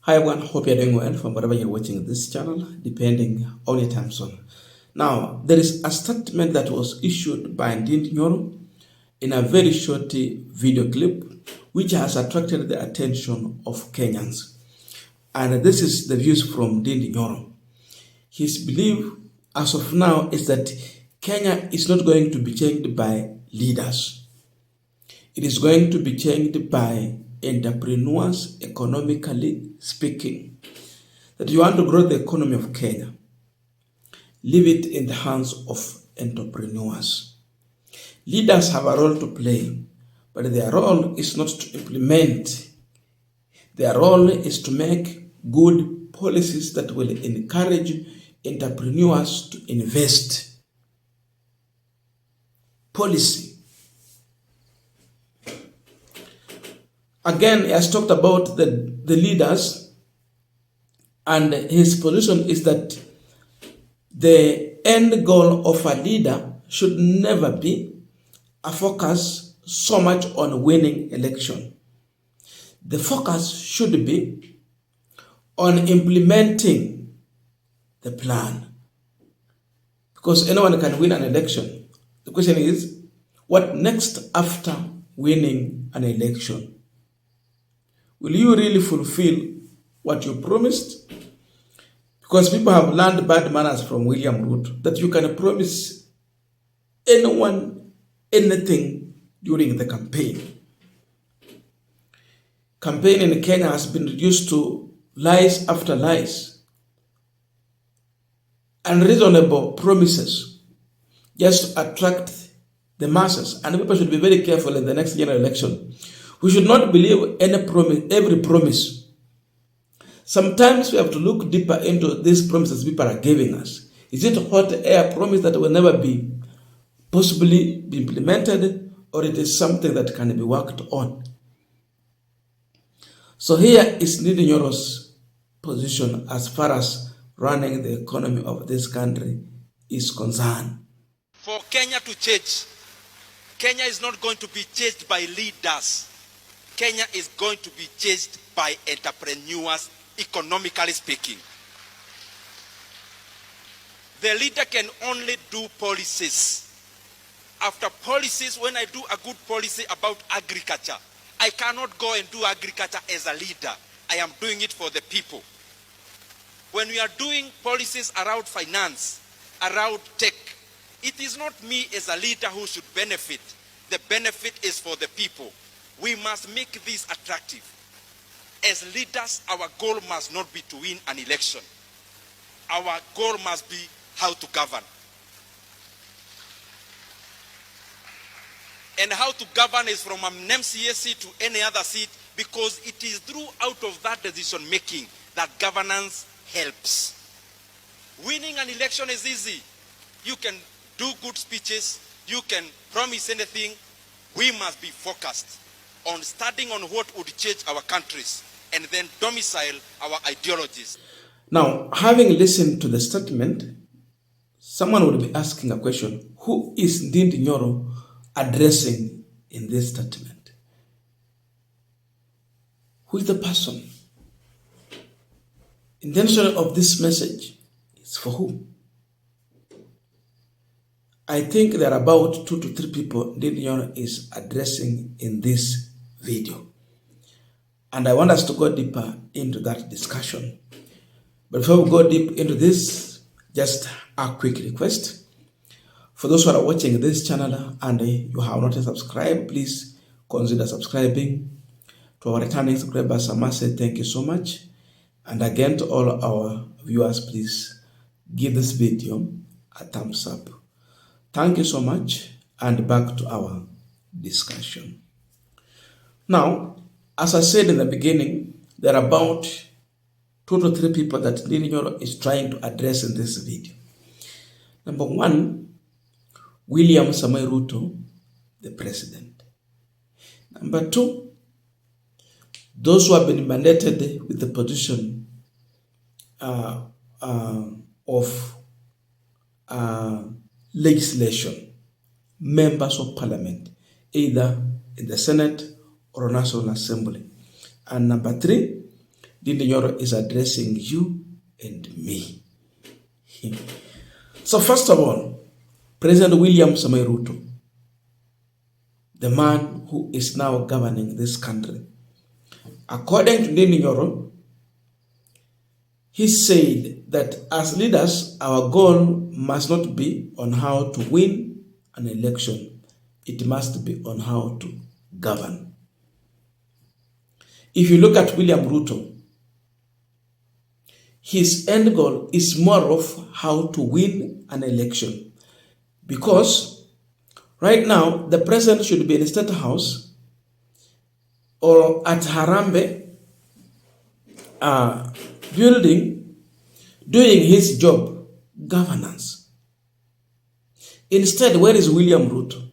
Hi everyone, hope you're doing well from wherever you're watching this channel, depending on your time zone. Now, there is a statement that was issued by Ndindi Nyoro in a very short video clip, which has attracted the attention of Kenyans. And this is the views from Ndindi Nyoro. His belief as of now is that Kenya is not going to be changed by leaders. It is going to be changed by entrepreneurs, economically speaking. That you want to grow the economy of Kenya, leave it in the hands of entrepreneurs. Leaders have a role to play, but their role is not to implement. Their role is to make good policies that will encourage entrepreneurs to invest. Policy. Again, he has talked about the leaders, and his position is that the end goal of a leader should never be a focus so much on winning election. The focus should be on implementing the plan. Because anyone can win an election. The question is, what next after winning an election? Will you really fulfill what you promised? Because people have learned bad manners from William Ruto, that you can promise anyone anything during the campaign. Campaign in Kenya has been reduced to lies after lies, unreasonable promises just to attract the masses. And people should be very careful in the next general election. We should not believe every promise. Sometimes we have to look deeper into these promises people are giving us. Is it a hot air promise that will never be possibly be implemented, or it is something that can be worked on? So here is Ndindi Nyoro's position as far as running the economy of this country is concerned. For Kenya to change, Kenya is not going to be changed by leaders. Kenya is going to be changed by entrepreneurs, economically speaking. The leader can only do policies. After policies, when I do a good policy about agriculture, I cannot go and do agriculture as a leader. I am doing it for the people. When we are doing policies around finance, around tech, it is not me as a leader who should benefit. The benefit is for the people. We must make this attractive. As leaders, our goal must not be to win an election. Our goal must be how to govern. And how to govern is from an MCA seat to any other seat, because it is through out of that decision making that governance helps. Winning an election is easy. You can do good speeches, you can promise anything. We must be focused on studying on what would change our countries and then domicile our ideologies. Now, having listened to the statement, someone would be asking a question: who is Ndindi Nyoro addressing in this statement? Who is the person? Intention of this message is for who? I think there are about 2 to 3 people Ndindi Nyoro is addressing in this video. And I want us to go deeper into that discussion. But before we go deep into this, just a quick request. For those who are watching this channel and you have not subscribed, please consider subscribing. To our returning subscribers, I must say thank you so much. And again, to all our viewers, please give this video a thumbs up. Thank you so much, and back to our discussion. Now, as I said in the beginning, there are about 2 to 3 people that Ndindi Nyoro is trying to address in this video. Number 1, William Samoei Ruto, the president. Number 2, those who have been mandated with the position of legislation, members of parliament, either in the Senate or National Assembly. And number 3, Ndindi Nyoro is addressing you and me. So first of all, President William Samoei Ruto, the man who is now governing this country, according to Ndindi Nyoro, he said that as leaders, our goal must not be on how to win an election. It must be on how to govern. If you look at William Ruto, his end goal is more of how to win an election. Because right now, the president should be in the State House or at Harambee building, doing his job, governance. Instead, where is William Ruto?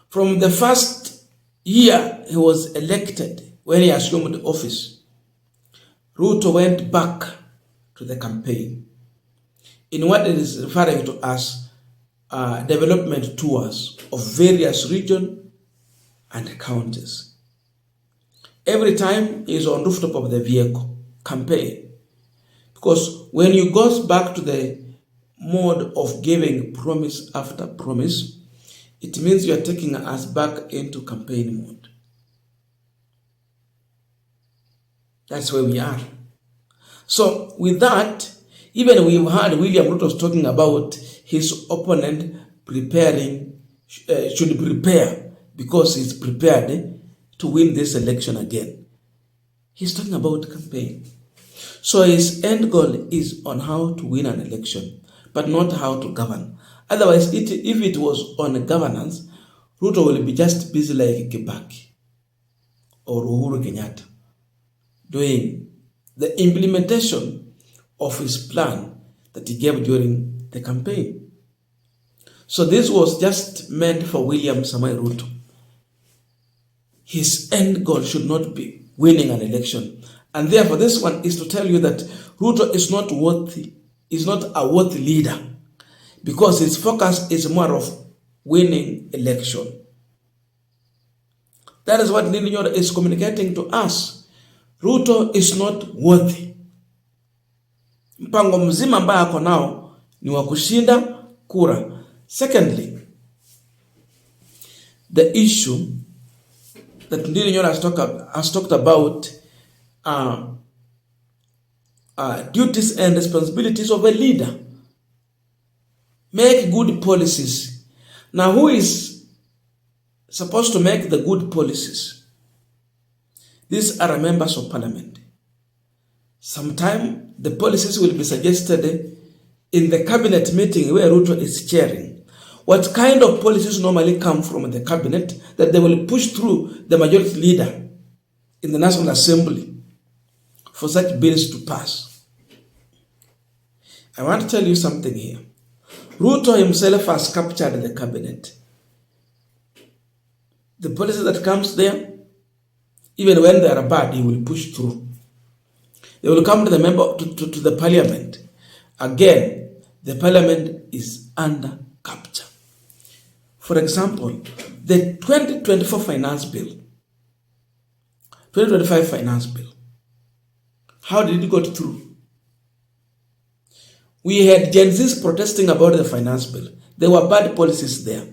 From the first year he was elected, when he assumed office, Ruto went back to the campaign in what it is referring to as development tours of various regions and counties. Every time he is on rooftop of the vehicle, campaign. Because when you go back to the mode of giving promise after promise, it means you are taking us back into campaign mode. That's where we are. So with that, even we've heard William Ruto talking about his opponent preparing, should prepare because he's prepared to win this election again. He's talking about campaign. So his end goal is on how to win an election, but not how to govern. Otherwise, if it was on governance, Ruto will be just busy like Kibaki or Uhuru Kenyatta, doing the implementation of his plan that he gave during the campaign. So this was just meant for William Samoei Ruto. His end goal should not be winning an election. And therefore, this one is to tell you that Ruto is not worthy, is not a worthy leader, because his focus is more of winning election. That is what Ndindi Nyoro is communicating to us. Ruto is not worthy. Mpango mzima ambaye ako nao ni wa kushinda kura. Secondly, the issue that Ndindi Nyoro has talked about duties and responsibilities of a leader. Make good policies. Now, who is supposed to make the good policies? These are members of parliament. Sometime the policies will be suggested in the cabinet meeting where Ruto is chairing. What kind of policies normally come from the cabinet that they will push through the majority leader in the National Assembly for such bills to pass? I want to tell you something here. Ruto himself has captured the cabinet. The policy that comes there, even when they are bad, he will push through. They will come to the to the parliament. Again, the parliament is under capture. For example, the 2024 finance bill, 2025 finance bill, how did it go through? We had Gen Zs protesting about the finance bill. There were bad policies there.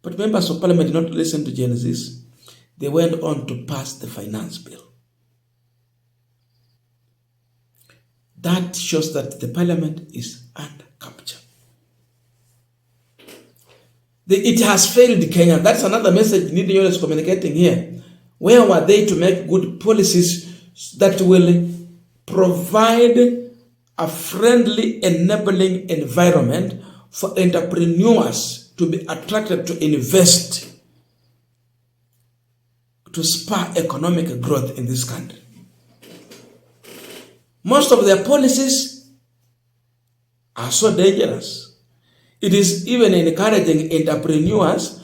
But members of parliament did not listen to Gen Zs. They went on to pass the finance bill. That shows that the parliament is under capture. It has failed Kenya. That's another message Ndindi Nyoro is communicating here. Where were they to make good policies that will provide a friendly, enabling environment for entrepreneurs to be attracted to invest, to spur economic growth in this country? Most of their policies are so dangerous. It is even encouraging entrepreneurs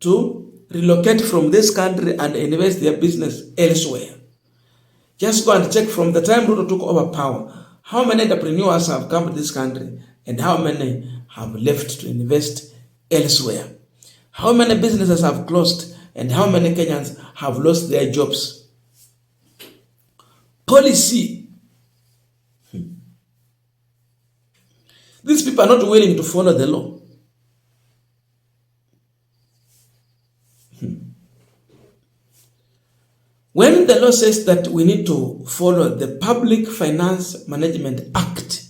to relocate from this country and invest their business elsewhere. Just go and check from the time Ruto took over power, how many entrepreneurs have come to this country and how many have left to invest elsewhere. How many businesses have closed and how many Kenyans have lost their jobs. policy. These people are not willing to follow the law. When the law says that we need to follow the Public Finance Management Act,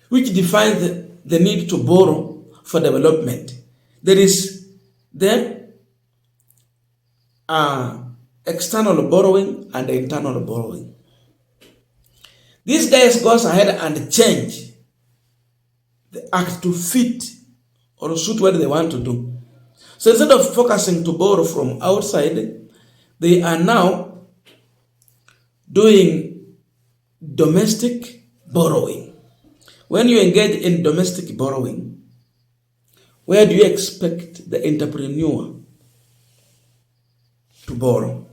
which defines the need to borrow for development, there is the external borrowing and internal borrowing. These guys goes ahead and change the act to fit or suit what they want to do. So instead of focusing to borrow from outside, they are now doing domestic borrowing. When you engage in domestic borrowing, where do you expect the entrepreneur to borrow?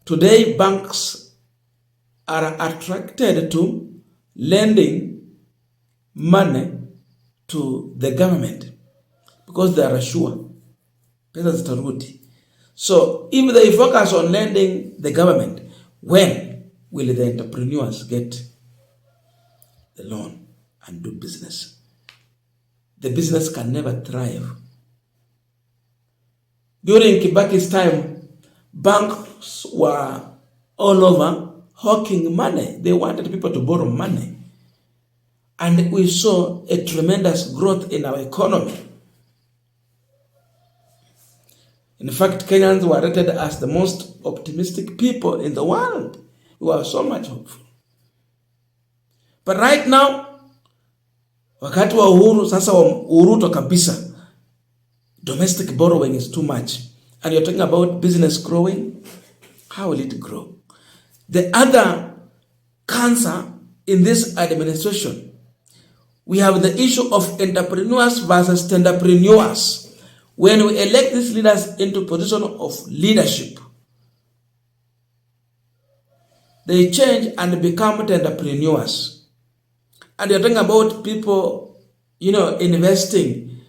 Today, banks are attracted to lending money to the government because they are sure pesa zitarudi. So if they focus on lending the government, when will the entrepreneurs get the loan and do business? The business can never thrive. During Kibaki's time, banks were all over hawking money. They wanted people to borrow money. And we saw a tremendous growth in our economy. In fact, Kenyans were rated as the most optimistic people in the world. We were so much hopeful. But right now, wakati wa uhuru, sasa wa Ruto kabisa, domestic borrowing is too much. And you're talking about business growing. How will it grow? The other cancer in this administration, we have the issue of entrepreneurs versus tenderpreneurs. When we elect these leaders into position of leadership, they change and become tenderpreneurs. And you're talking about people, investing,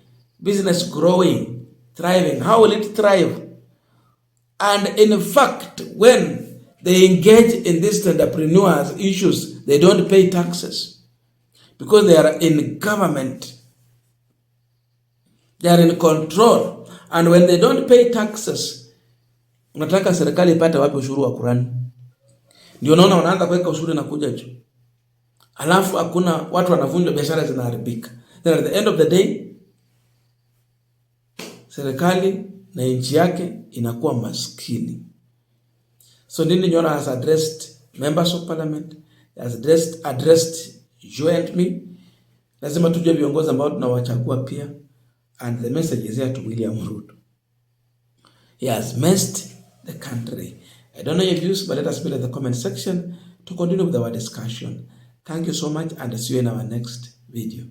business growing, thriving. How will it thrive? And in fact, when they engage in these tenderpreneurs issues, they don't pay taxes because they are in government. They are in control. And when they don't pay taxes, unataka serikali ipate wapi ushuru wa Kurani? Ndio unaona wanaanza kuweka ushuru na kuja juu. Alafu hakuna watu wanavunjwa, biashara zinaharibika. Then at the end of the day, serikali na nchi yake inakuwa maskini. So Ndindi Nyoro has addressed members of parliament, has addressed you and me. Lazima tujue viongozi ambao tunawachagua pia. And the message is here to William Ruto. He has messed the country. I don't know your views, but let us put in the comment section to continue with our discussion. Thank you so much, and see you in our next video.